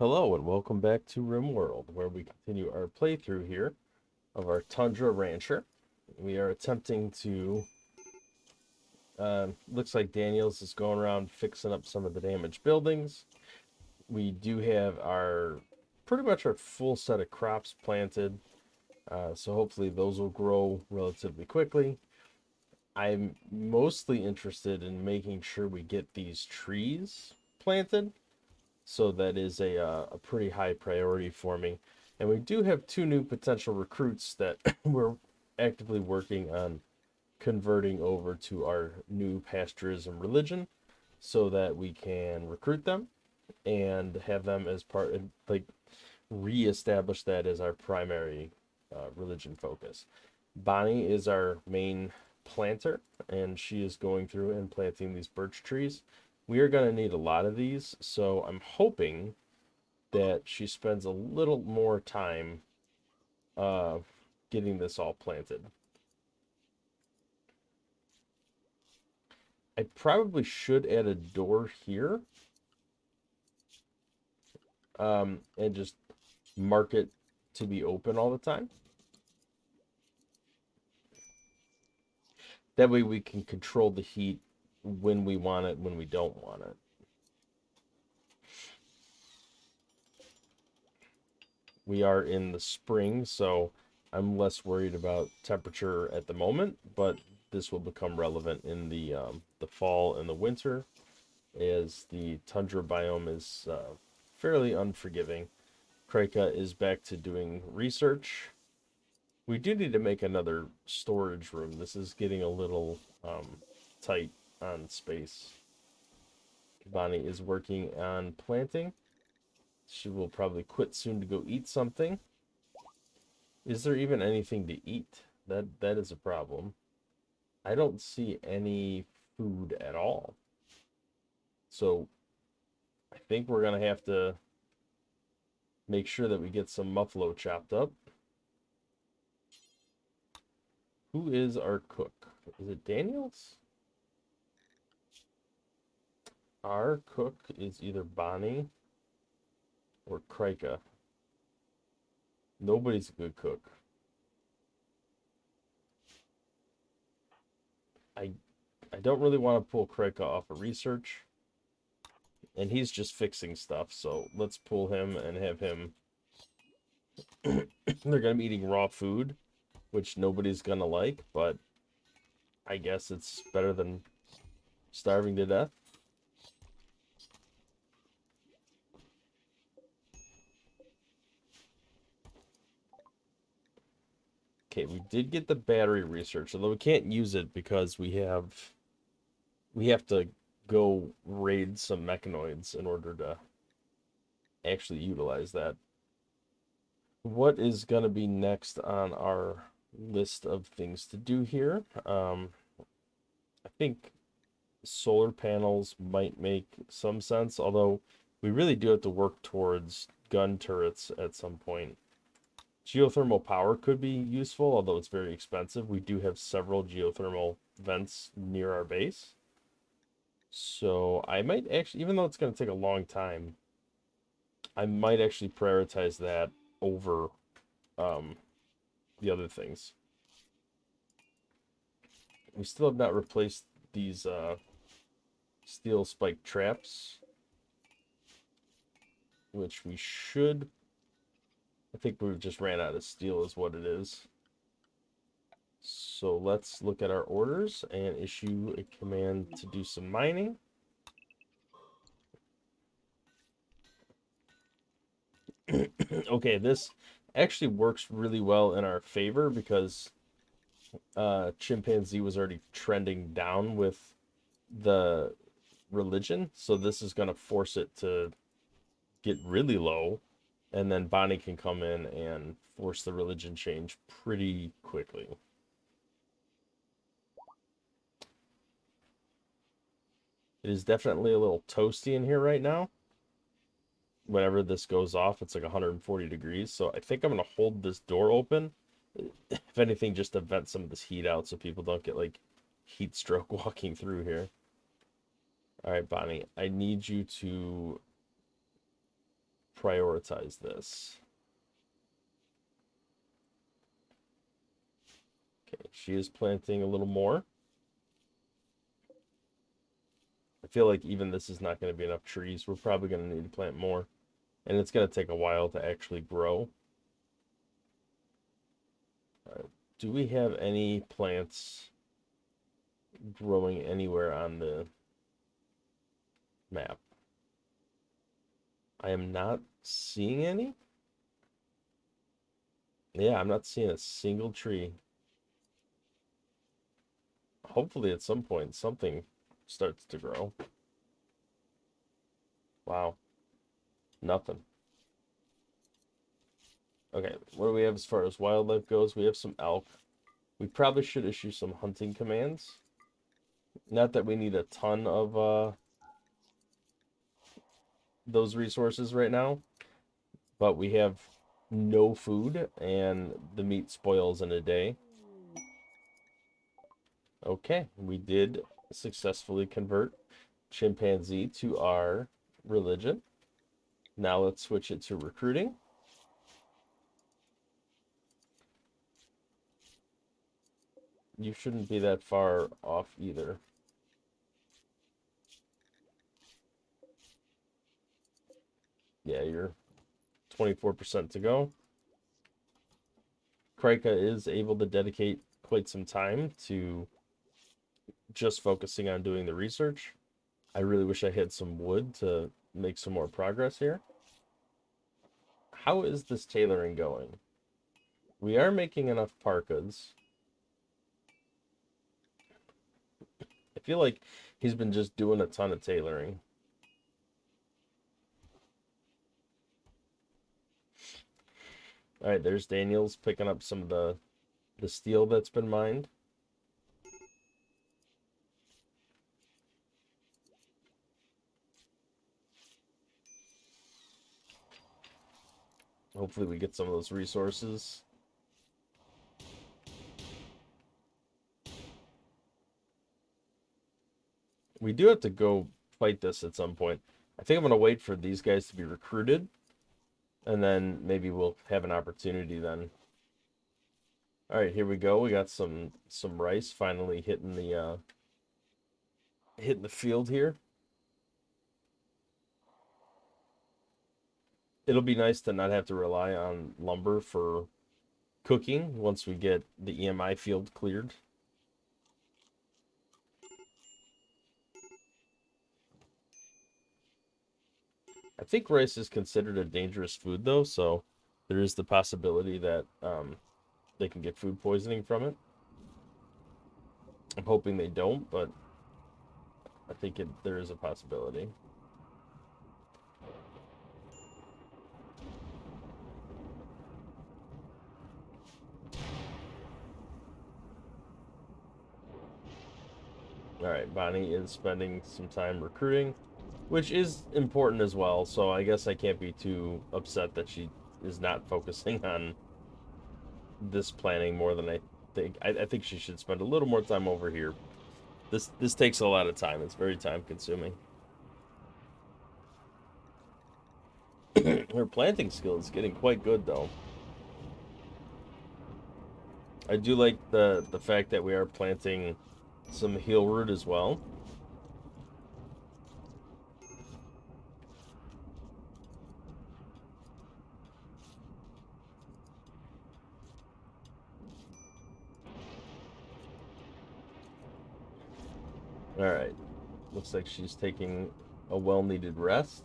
Hello and welcome back to Rimworld, where we continue our playthrough here of our Tundra Rancher. We are attempting to, looks like Daniels is going around fixing up some of the damaged buildings. We do have pretty much our full set of crops planted, so hopefully those will grow relatively quickly. I'm mostly interested in making sure we get these trees planted. So that is a pretty high priority for me. And we do have two new potential recruits that we're actively working on converting over to our new pasturism religion so that we can recruit them and have them as part, like, reestablish that as our primary religion focus. Bonnie is our main planter, and she is going through and planting these birch trees. We are going to need a lot of these, so I'm hoping that she spends a little more time uh, getting this all planted. I probably should add a door here, and just mark it to be open all the time. That way we can control the heat when we want it, when we don't want it. We are in the spring, so I'm less worried about temperature at the moment, but this will become relevant in the fall and the winter as the tundra biome is fairly unforgiving. Krika is back to doing research. We do need to make another storage room. This is getting a little tight on space. Bonnie is working on planting. She will probably quit soon to go eat something. Is there even anything to eat? That is a problem. I don't see any food at all. So I think we're gonna have to make sure that we get some muffalo chopped up. Who is our cook? Is it Daniels? Our cook is either Bonnie or Krika. Nobody's a good cook. I I don't really want to pull Krika off of research, and he's just fixing stuff. So let's pull him and have him. They're gonna be eating raw food, which nobody's gonna like, but I guess it's better than starving to death. Okay, we did get the battery research, although we can't use it because we have to go raid some mechanoids in order to actually utilize that. What is going to be next on our list of things to do here? I think solar panels might make some sense, although we really do have to work towards gun turrets at some point. Geothermal power could be useful, although it's very expensive. We do have several geothermal vents near our base. So I might actually, even though it's going to take a long time, I might actually prioritize that over um, the other things. We still have not replaced these steel spike traps, which we should. I think we just ran out of steel, is what it is. So let's look at our orders and issue a command to do some mining. Okay, this actually works really well in our favor because chimpanzee was already trending down with the religion, so this is going to force it to get really low, and then Bonnie can come in and force the religion change pretty quickly. It is definitely a little toasty in here right now. Whenever this goes off, it's like 140 degrees, so I think I'm going to hold this door open, if anything, just to vent some of this heat out so people don't get like heat stroke walking through here. All right, Bonnie, I need you to prioritize this. Okay, she is planting a little more. I feel like even this is not going to be enough trees. We're probably going to need to plant more. And it's going to take a while to actually grow. Do we have any plants growing anywhere on the map? I am not seeing any. Yeah, I'm not seeing a single tree. Hopefully at some point something starts to grow. Wow. Nothing. Okay, what do we have as far as wildlife goes? We have some elk. We probably should issue some hunting commands. Not that we need a ton of those resources right now, but we have no food and the meat spoils in a day. Okay, we did successfully convert chimpanzee to our religion. Now let's switch it to recruiting. You shouldn't be that far off either. Yeah, you're 24% to go. Krika is able to dedicate quite some time to just focusing on doing the research. I really wish I had some wood to make some more progress here. How is this tailoring going? We are making enough parkas. I feel like he's been just doing a ton of tailoring. All right, there's Daniel's picking up some of the steel that's been mined. Hopefully we get some of those resources. We do have to go fight this at some point. I think I'm going to wait for these guys to be recruited, and then maybe we'll have an opportunity then. All right, here we go. We got some rice finally hitting the field here. It'll be nice to not have to rely on lumber for cooking once we get the EMI field cleared. I think rice is considered a dangerous food though, so there is the possibility that they can get food poisoning from it. I'm hoping they don't, but I think there is a possibility. All right, Bonnie is spending some time recruiting, which is important as well, so I guess I can't be too upset that she is not focusing on this planning more than I think. I think she should spend a little more time over here. This takes a lot of time. It's very time consuming. Her planting skill is getting quite good though. I do like the fact that we are planting some heel root as well. All right. Looks like she's taking a well-needed rest.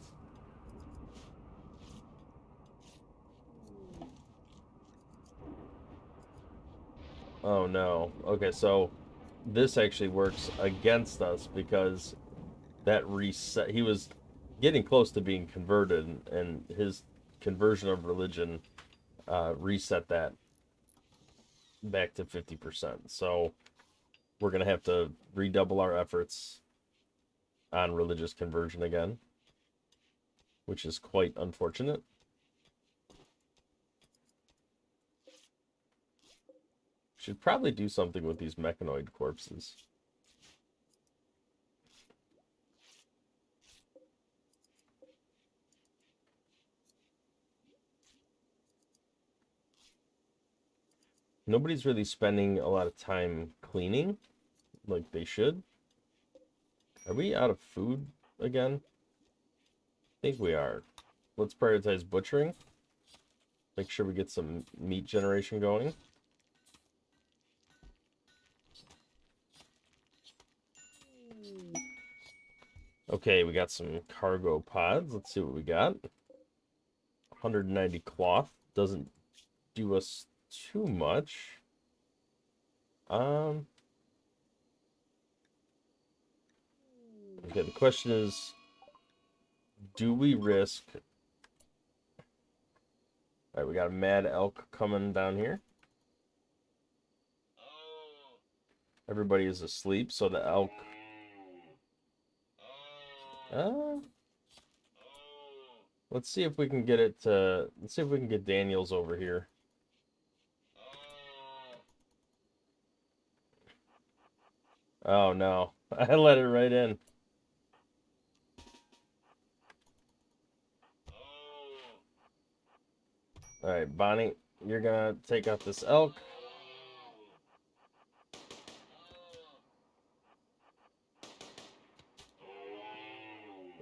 Oh no. Okay, so this actually works against us because that reset, he was getting close to being converted, and his conversion of religion reset that back to 50%. So we're gonna have to redouble our efforts on religious conversion again, which is quite unfortunate. Should probably do something with these mechanoid corpses. Nobody's really spending a lot of time cleaning like they should. Are we out of food again? I think we are. Let's prioritize butchering. Make sure we get some meat generation going. Okay, we got some cargo pods. Let's see what we got. 190 cloth. Doesn't do us too much. Okay, the question is, do we risk... All right, we got a mad elk coming down here. Everybody is asleep, so the elk... let's see if we can get it to... Let's see if we can get Daniels over here. Oh, no. I let it right in. All right, Bonnie, you're gonna take out this elk.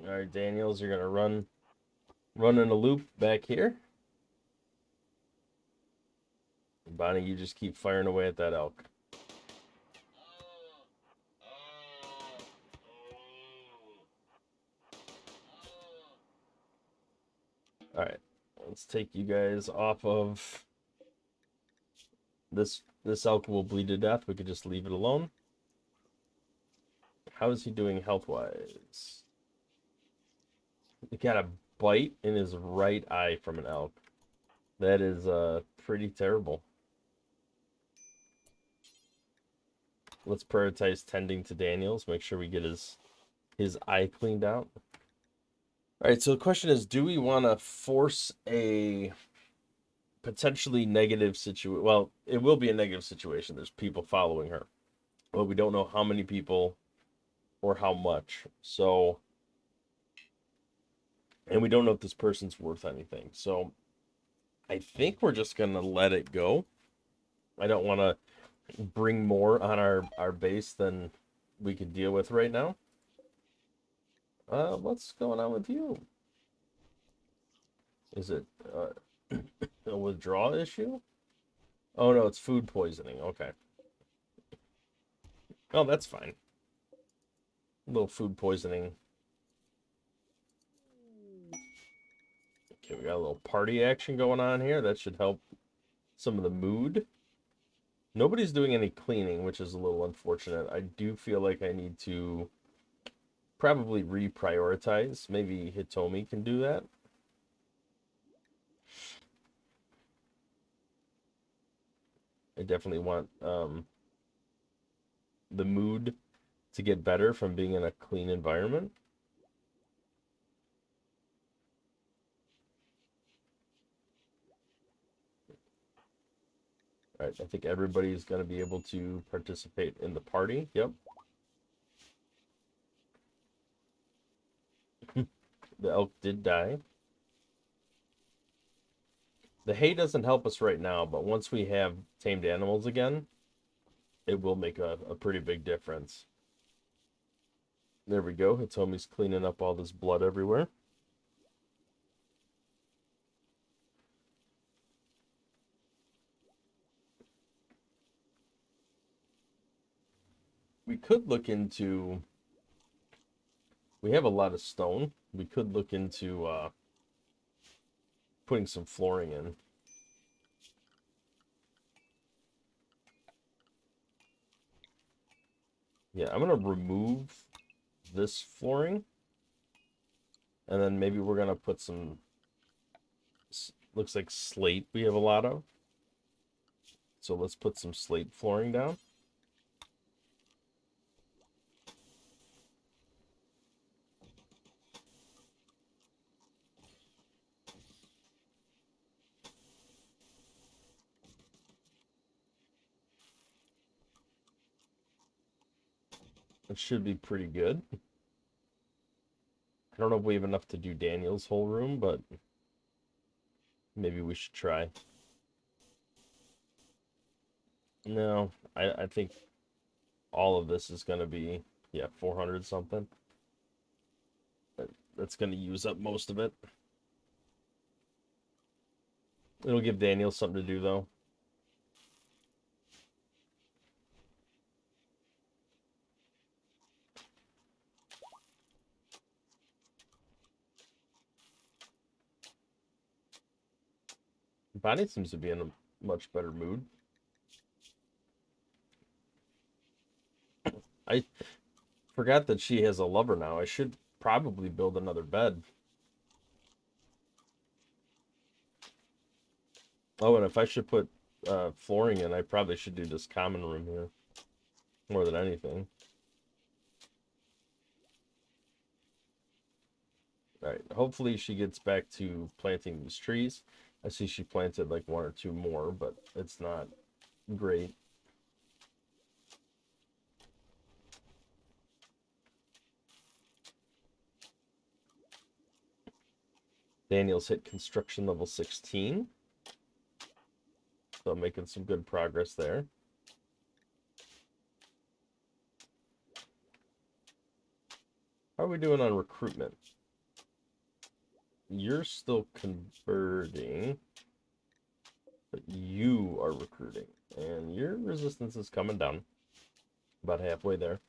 All right, Daniels, you're gonna run in a loop back here. Bonnie, you just keep firing away at that elk. All right, let's take you guys off of this. This elk will bleed to death. We could just leave it alone. How is he doing health-wise? He got a bite in his right eye from an elk. That is pretty terrible. Let's prioritize tending to Daniels. Make sure we get his eye cleaned out. All right, so the question is, do we want to force a potentially negative situation? Well, it will be a negative situation. There's people following her, but we don't know how many people or how much. So, and we don't know if this person's worth anything. So, I think we're just going to let it go. I don't want to bring more on our base than we could deal with right now. What's going on with you? Is it a withdrawal issue? Oh no, it's food poisoning. Okay. Oh, that's fine. A little food poisoning. Okay, we got a little party action going on here. That should help some of the mood. Nobody's doing any cleaning, which is a little unfortunate. I do feel like I need to probably reprioritize. Maybe Hitomi can do that. I definitely want the mood to get better from being in a clean environment. All right, I think everybody's going to be able to participate in the party. Yep. The elk did die. The hay doesn't help us right now, but once we have tamed animals again, it will make a pretty big difference. There we go. Hitomi's cleaning up all this blood everywhere. We could look into... We have a lot of stone. We could look into putting some flooring in. Yeah, I'm going to remove this flooring. And then maybe we're going to put some... Looks like slate we have a lot of. So let's put some slate flooring down. It should be pretty good. I don't know if we have enough to do Daniel's whole room, but maybe we should try. No, I think all of this is going to be, yeah, 400 something. That's going to use up most of it. It'll give Daniel something to do, though. Bonnie seems to be in a much better mood. I forgot that she has a lover now. I should probably build another bed. Oh, and if I should put flooring in, I probably should do this common room here more than anything. All right, hopefully she gets back to planting these trees. I see she planted like one or two more, but it's not great. Daniel's hit construction level 16. So making some good progress there. How are we doing on recruitment? You're still converting, but you are recruiting. And your resistance is coming down. About halfway there.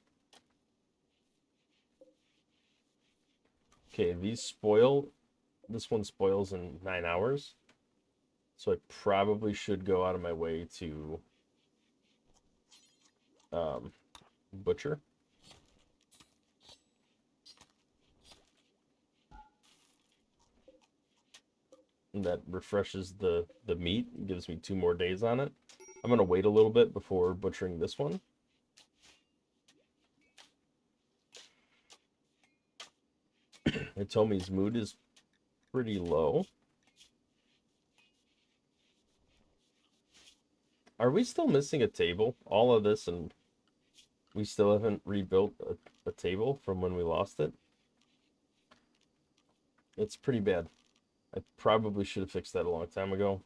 Okay, these spoil. This one spoils in 9 hours. So I probably should go out of my way to butcher. And that refreshes the meat, gives me 2 more days on it. I'm going to wait a little bit before butchering this one. Hitomi's mood is pretty low. Are we still missing a table? All of this, and we still haven't rebuilt a table from when we lost it? It's pretty bad. I probably should have fixed that a long time ago.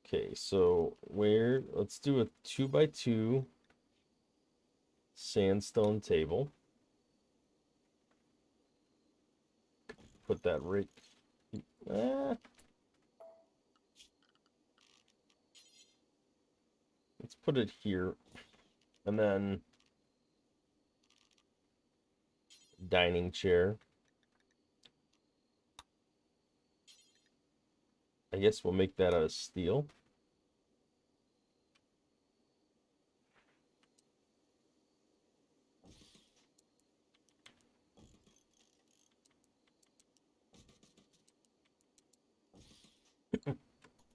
Okay, so let's do a 2x2 sandstone table. Put that right. Let's put it here, and then dining chair. I guess we'll make that out of steel.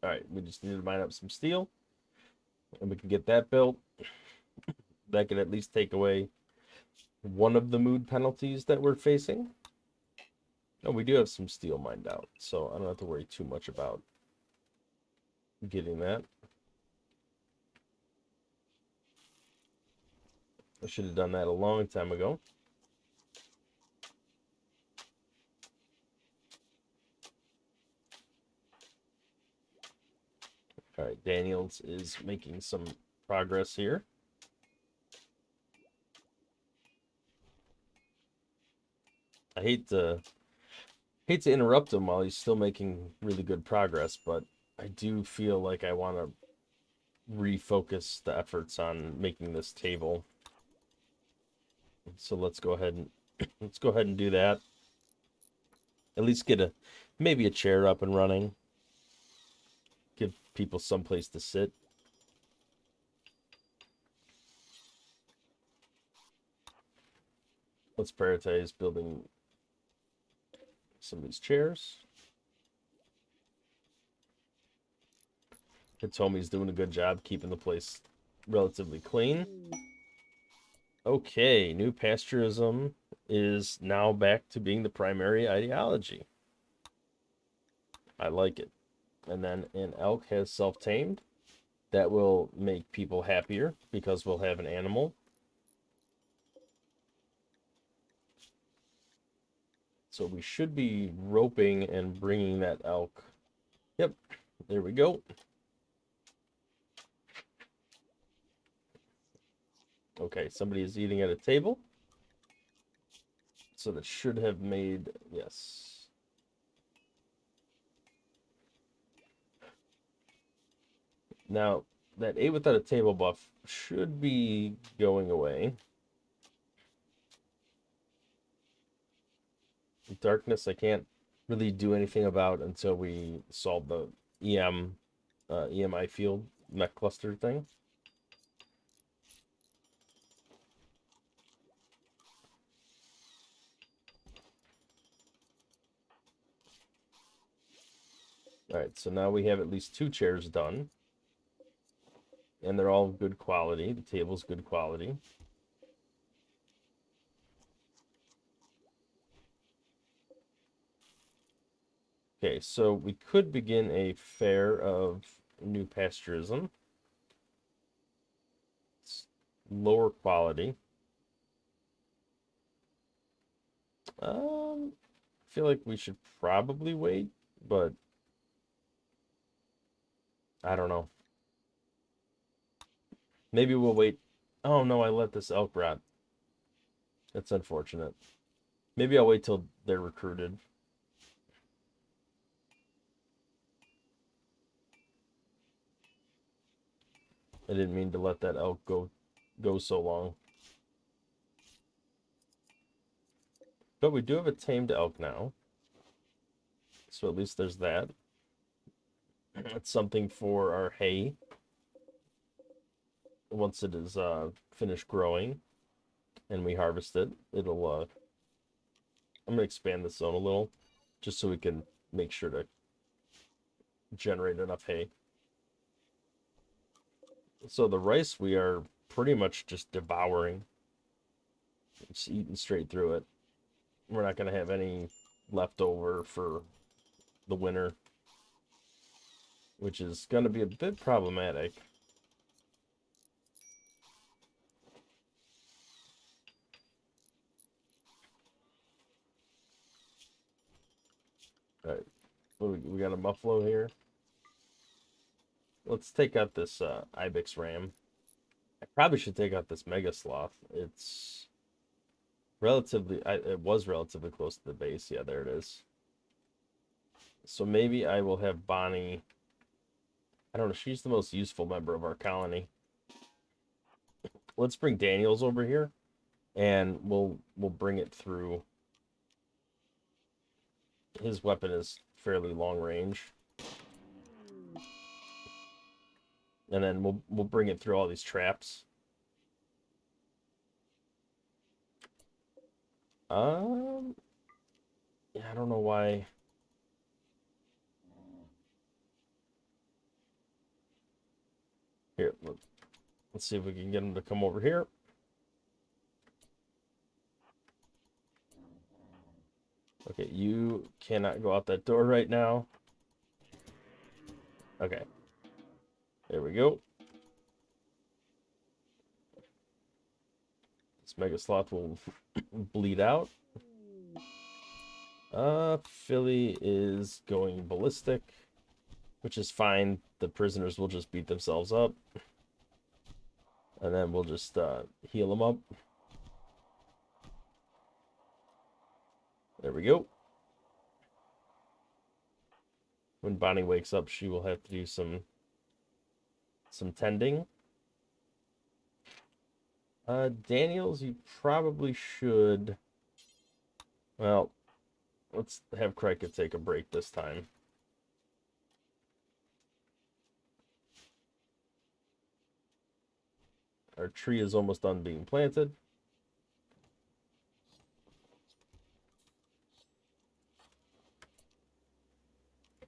All right, we just need to mine up some steel, and we can get that built. That can at least take away one of the mood penalties that we're facing. Oh, we do have some steel mined out, so I don't have to worry too much about getting that. I should have done that a long time ago. All right, Daniels is making some progress here. I hate to interrupt him while he's still making really good progress, but I do feel like I want to refocus the efforts on making this table. So let's go ahead and do that. At least get maybe a chair up and running. Give people someplace to sit. Let's prioritize building some of these chairs. Hitomi's doing a good job keeping the place relatively clean. Okay, new pasturism is now back to being the primary ideology. I like it. And then an elk has self-tamed. That will make people happier because we'll have an animal. So we should be roping and bringing that elk. Yep, there we go. Okay, somebody is eating at a table. So that should have made, yes. Now, that 8 without a table buff should be going away. Darkness, I can't really do anything about until we solve the EMI field mech cluster thing. All right, so now we have at least 2 chairs done. And they're all good quality. The table's good quality. Okay, so we could begin a fair of new pasteurism. It's lower quality. I feel like we should probably wait, but I don't know. Maybe we'll wait. Oh no, I let this elk rot. That's unfortunate. Maybe I'll wait till they're recruited. I didn't mean to let that elk go so long. But we do have a tamed elk now. So at least there's that. That's something for our hay. Once it is finished growing and we harvest it, it'll I'm gonna expand this zone a little just so we can make sure to generate enough hay. So the rice we are pretty much just devouring. Just eating straight through it. We're not gonna have any left over for the winter, which is gonna be a bit problematic. All right, we got a muffalo here. Let's take out this ibex ram. I probably should take out this mega sloth. It's relatively, it was relatively close to the base. Yeah, there it is. So maybe I will have Bonnie. I don't know. She's the most useful member of our colony. Let's bring Daniels over here, and we'll bring it through. His weapon is fairly long range, and then we'll bring it through all these traps. Yeah, I don't know why. Here, let's see if we can get him to come over here. Okay, you cannot go out that door right now. Okay. There we go. This mega sloth will bleed out. Philly is going ballistic, which is fine. The prisoners will just beat themselves up. And then we'll just heal them up. There we go. When Bonnie wakes up, she will have to do some tending. Daniels, you probably should. Well, let's have Krika take a break this time. Our tree is almost done being planted.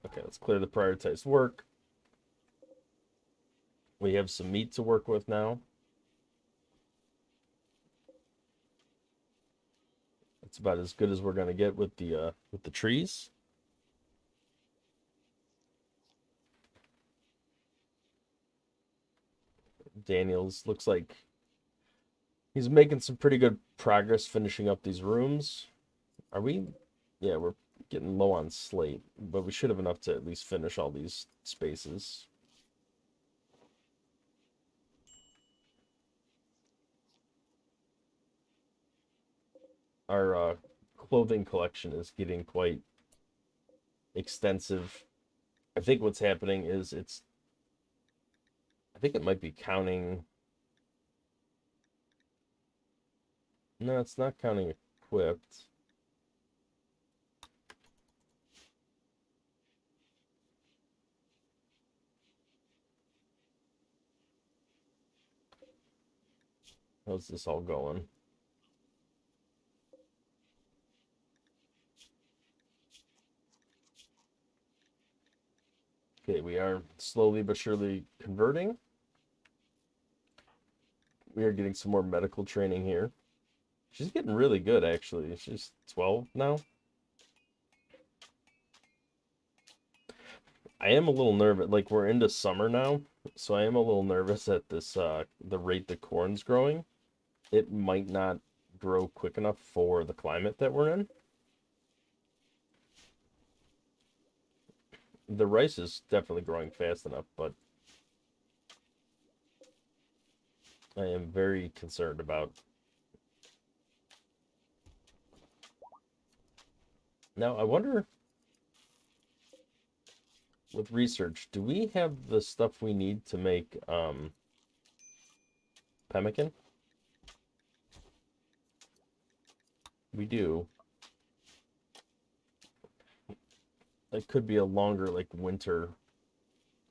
Okay, let's clear the prioritized work. We have some meat to work with now. It's about as good as we're gonna get with the trees. Daniels looks like he's making some pretty good progress finishing up these rooms. Are we Yeah, we're getting low on slate, but we should have enough to at least finish all these spaces. Our clothing collection is getting quite extensive. I think what's happening is I think it might be counting. No, it's not counting equipped. How's this all going? Okay, we are slowly but surely converting. We are getting some more medical training here. She's getting really good, actually. She's 12 now. I am a little nervous. Like, we're into summer now, so I am a little nervous at this, the rate the corn's growing. It might not grow quick enough for the climate that we're in. The rice is definitely growing fast enough, but I am very concerned about. Now, I wonder, with research, do we have the stuff we need to make pemmican? We do. It could be a longer, like, winter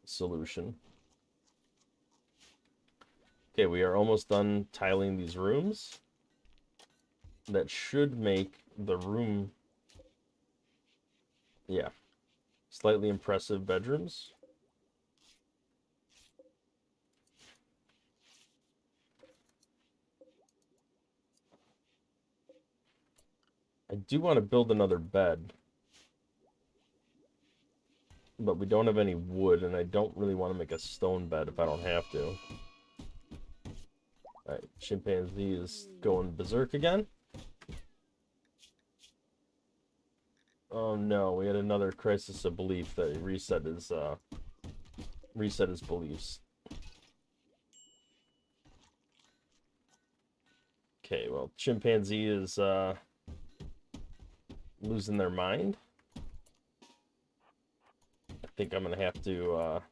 solution. Okay, we are almost done tiling these rooms. That should make the room, yeah, slightly impressive bedrooms. I do want to build another bed, but we don't have any wood, and I don't really want to make a stone bed if I don't have to. Alright, chimpanzee is going berserk again. Oh no, we had another crisis of belief that reset his beliefs. Okay, well, chimpanzee is losing their mind. I think I'm gonna have to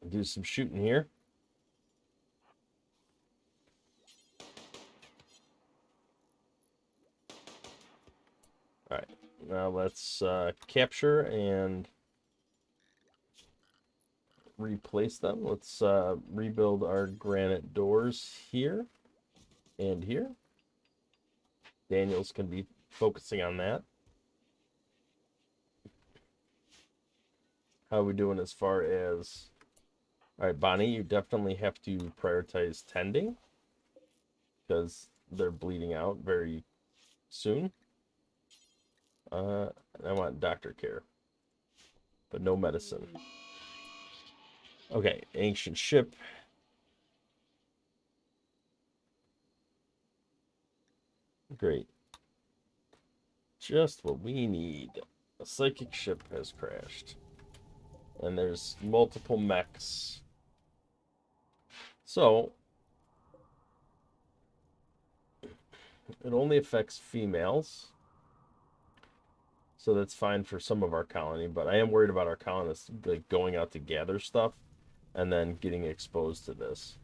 do some shooting here. Alright, now let's capture and replace them. Let's rebuild our granite doors here and here. Daniel's going to be focusing on that. How are we doing as far as... Alright, Bonnie, you definitely have to prioritize tending, because they're bleeding out very soon. I want doctor care, but no medicine. Okay, ancient ship. Great. Just what we need. A psychic ship has crashed. And there's multiple mechs. So, it only affects females. So that's fine for some of our colony, but I am worried about our colonists like going out to gather stuff and then getting exposed to this.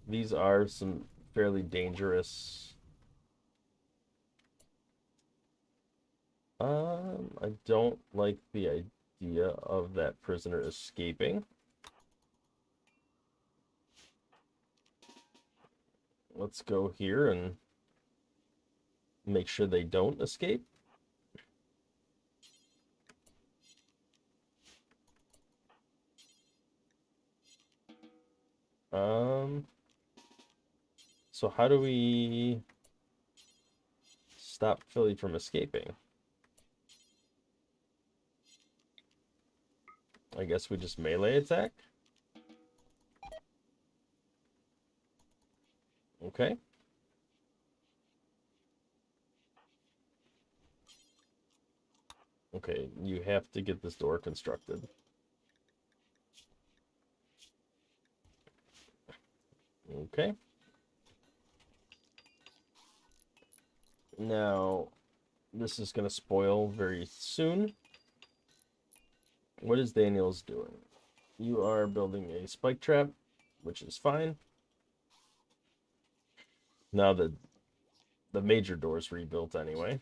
These are some fairly dangerous. I don't like the idea of that prisoner escaping. Let's go here and make sure they don't escape. So how do we stop Philly from escaping? I guess we just melee attack. Okay. Okay, you have to get this door constructed. Okay. Now, this is going to spoil very soon. What is Daniel's doing? You are building a spike trap, which is fine. Now the major door's rebuilt anyway.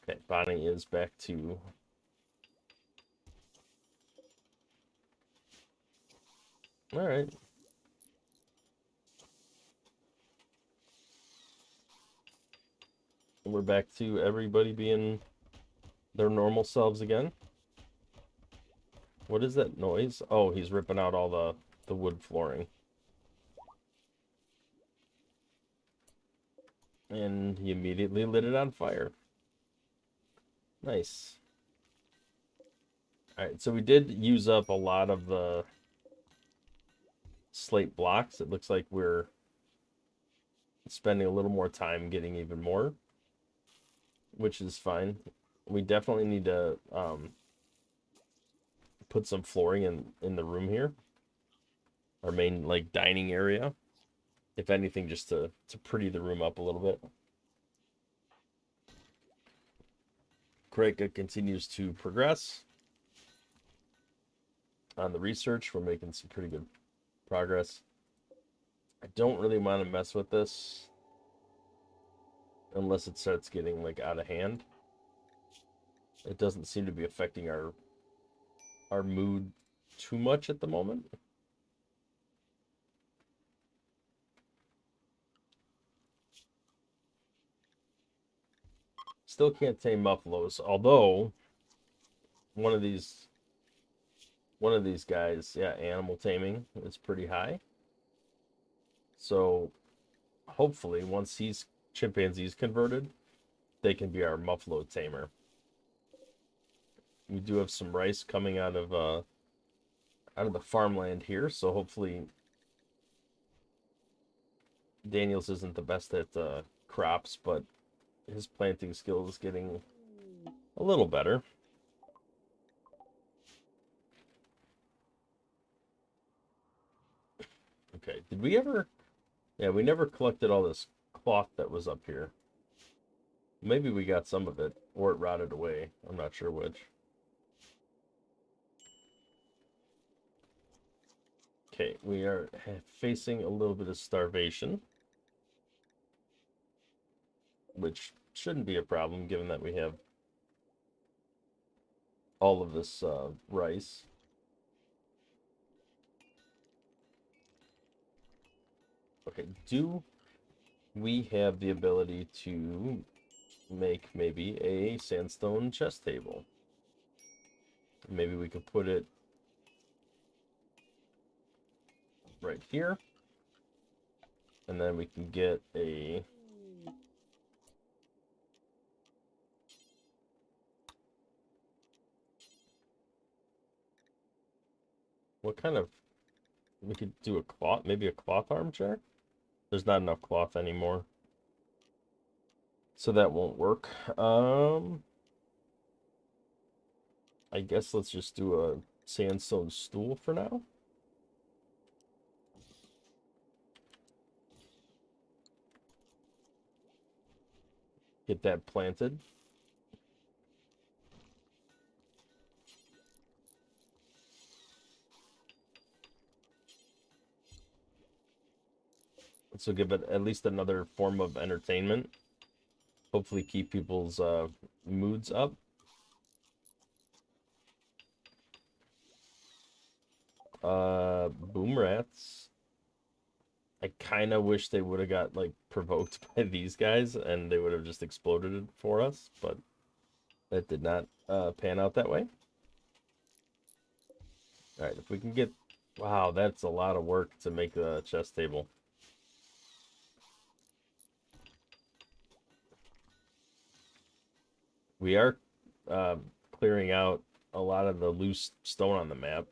Okay, Bonnie is back to... Alright. We're back to everybody being their normal selves again. What is that noise? Oh, he's ripping out all the wood flooring. And he immediately lit it on fire. Nice. Alright, so we did use up a lot of the slate blocks. It looks like we're spending a little more time getting even more, which is fine. We definitely need to put some flooring in the room here. Our main, like, dining area. If anything, just to pretty the room up a little bit. Kreka continues to progress on the research. We're making some pretty good progress. I don't really want to mess with this unless it starts getting, like, out of hand. It doesn't seem to be affecting our mood too much at the moment. Still can't tame buffaloes, although one of these guys, yeah, animal taming is pretty high. So hopefully once these chimpanzees converted, they can be our muffalo tamer. We do have some rice coming out of the farmland here, so hopefully Daniels isn't the best at crops, but his planting skill is getting a little better. Okay, did we ever... Yeah, we never collected all this cloth that was up here. Maybe we got some of it, or it rotted away. I'm not sure which. Okay, we are facing a little bit of starvation, which shouldn't be a problem given that we have all of this rice. Okay, do we have the ability to make maybe a sandstone chest table? Maybe we could put it right here. And then we can get a... What kind of... We could do a cloth, maybe a cloth armchair? There's not enough cloth anymore. So that won't work. I guess let's just do a sandstone stool for now. Get that planted. So give it at least another form of entertainment. Hopefully keep people's moods up. Boom rats. I kind of wish they would have got, like, provoked by these guys and they would have just exploded it for us, but that did not pan out that way. All right, if we can get... Wow, that's a lot of work to make a chest table. We are clearing out a lot of the loose stone on the map.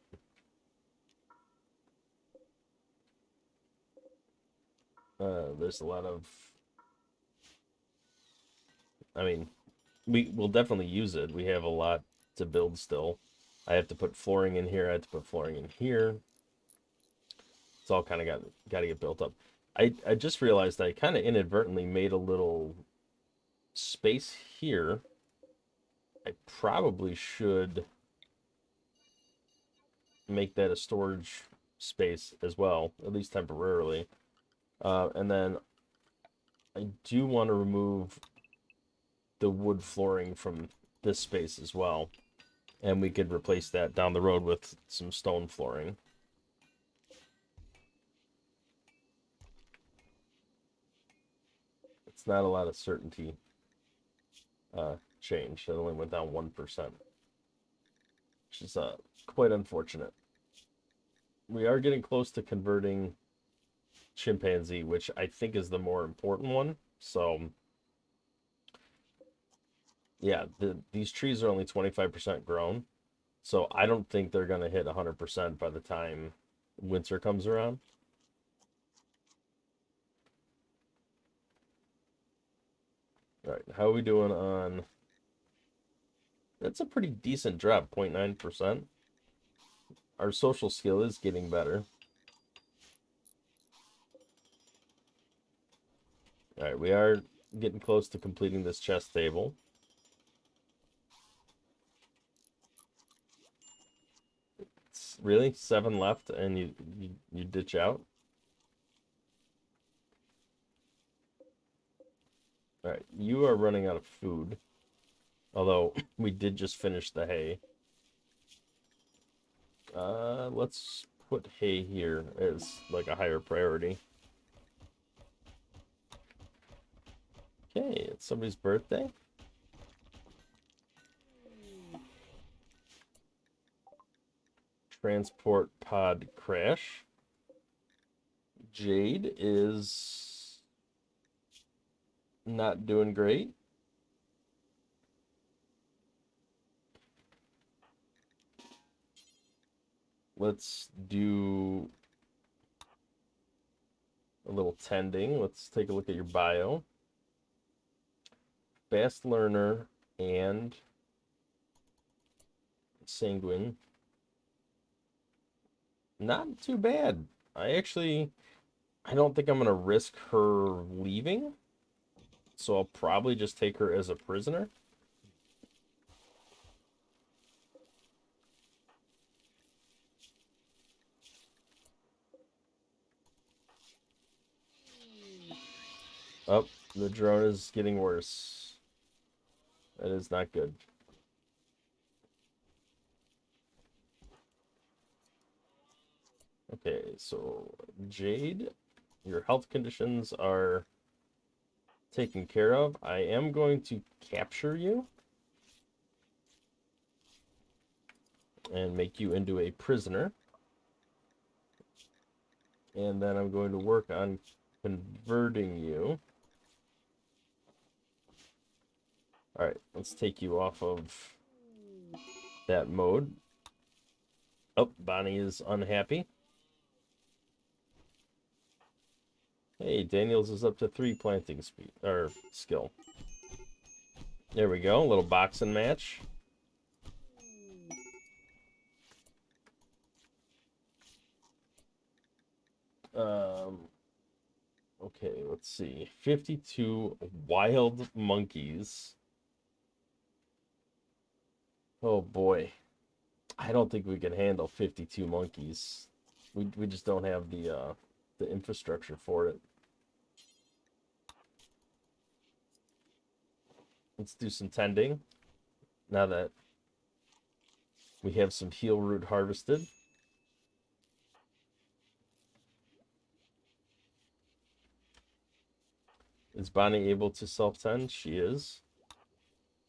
There's a lot of, I mean, we will definitely use it. We have a lot to build still. I have to put flooring in here. I have to put flooring in here. It's all kind of got to get built up. I just realized I kind of inadvertently made a little space here. I probably should make that a storage space as well, at least temporarily. And then I do want to remove the wood flooring from this space as well. And we could replace that down the road with some stone flooring. It's not a lot of certainty change. It only went down 1%, which is quite unfortunate. We are getting close to converting chimpanzee, which I think is the more important one. So, yeah, these trees are only 25% grown. So I don't think they're going to hit 100% by the time winter comes around. All right, how are we doing on... That's a pretty decent drop, 0.9%. Our social skill is getting better. All right, we are getting close to completing this chess table. It's really 7 left, and you ditch out. All right, you are running out of food. Although we did just finish the hay. Let's put hay here as like a higher priority. Okay, it's somebody's birthday. Transport pod crash. Jade is not doing great. Let's do a little tending. Let's take a look at your bio. Fast learner and sanguine. Not too bad. I don't think I'm going to risk her leaving. So I'll probably just take her as a prisoner. Oh, the drone is getting worse. That is not good. Okay, so Jade, your health conditions are taken care of. I am going to capture you and make you into a prisoner. And then I'm going to work on converting you. All right, let's take you off of that mode. Oh, Bonnie is unhappy. Hey, Daniels is up to 3 planting speed or skill. There we go, a little boxing match. Okay, let's see. 52 wild monkeys. Oh boy. I don't think we can handle 52 monkeys. We just don't have the infrastructure for it. Let's do some tending. Now that we have some heel root harvested. Is Bonnie able to self-tend? She is.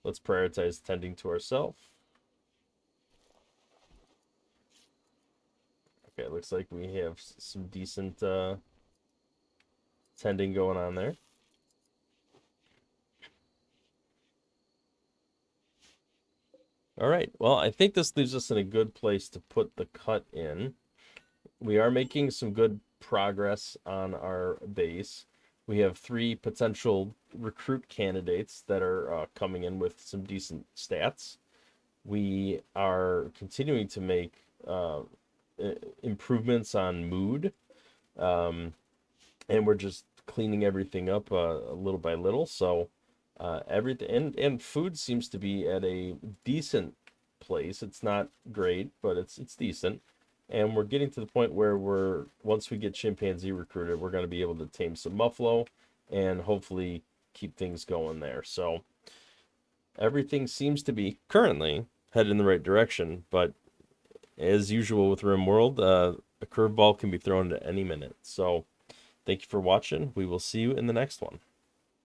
Let's prioritize tending to ourselves. Okay, looks like we have some decent tending going on there. All right, well, I think this leaves us in a good place to put the cut in. We are making some good progress on our base. We have 3 potential recruit candidates that are coming in with some decent stats. We are continuing to make improvements on mood, and we're just cleaning everything up little by little. So everything and food seems to be at a decent place. It's not great, but it's decent. And we're getting to the point where once we get chimpanzee recruited, we're going to be able to tame some muffalo and hopefully keep things going there. So everything seems to be currently headed in the right direction, but as usual with Rimworld, a curveball can be thrown at any minute. So thank you for watching. We will see you in the next one.